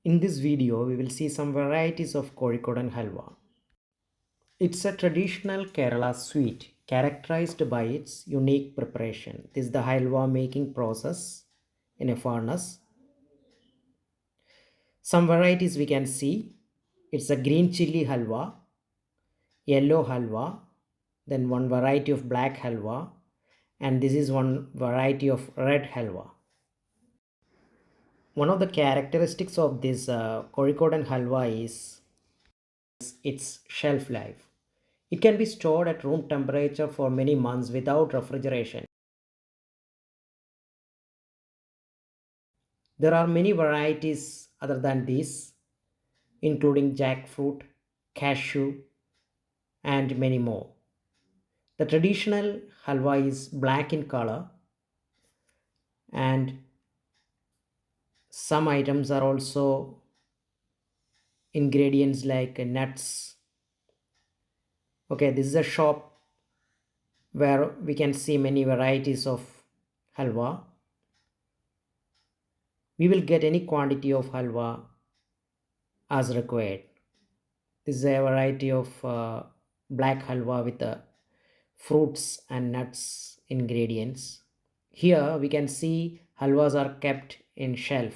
In this video, we will see some varieties of Kozhikodan Halwa. It's a traditional Kerala sweet characterized by its unique preparation. This is the halwa making process in a furnace. Some varieties we can see. It's a green chili halwa, yellow halwa, then one variety of black halwa, and this is one variety of red halwa. One of the characteristics of this Kozhikodan halwa is its shelf life. It can be stored at room temperature for many months without refrigeration. There are many varieties other than these, including jackfruit, cashew, and many more. The traditional halwa is black in color, and some items are also ingredients like nuts. Okay, this is a shop where we can see many varieties of halwa. We will get any quantity of halwa as required. This is a variety of black halwa with fruits and nuts ingredients. Here we can see halwas are kept in shelf.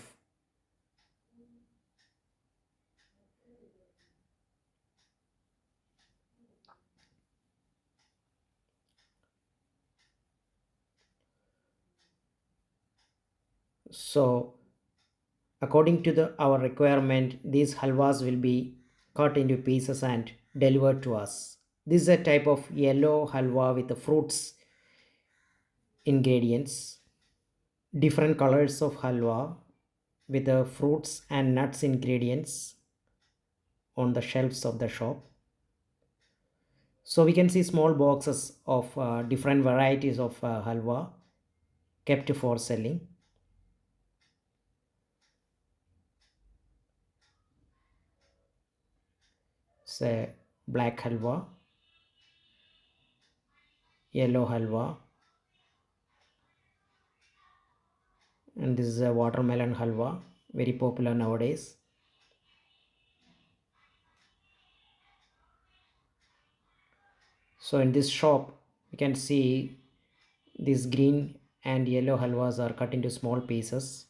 So according to our requirement, these halwas will be cut into pieces and delivered to us. This is a type of yellow halwa with the fruits ingredients. Different colors of halwa with the fruits and nuts ingredients on the shelves of the shop. So we can see small boxes of different varieties of halwa kept for selling. Say black halwa, yellow halwa, and this is a watermelon halwa, very popular nowadays. So in this shop you can see these green and yellow halwas are cut into small pieces.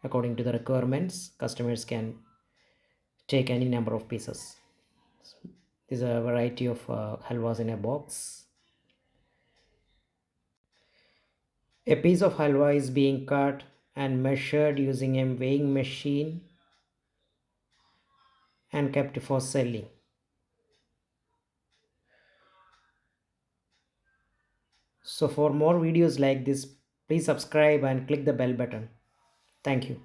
According to the requirements, customers can take any number of pieces. There's a variety of halwas in a box. A piece of halwa is being cut and measured using a weighing machine and kept for selling. So for more videos like this, please subscribe and click the bell button. Thank you.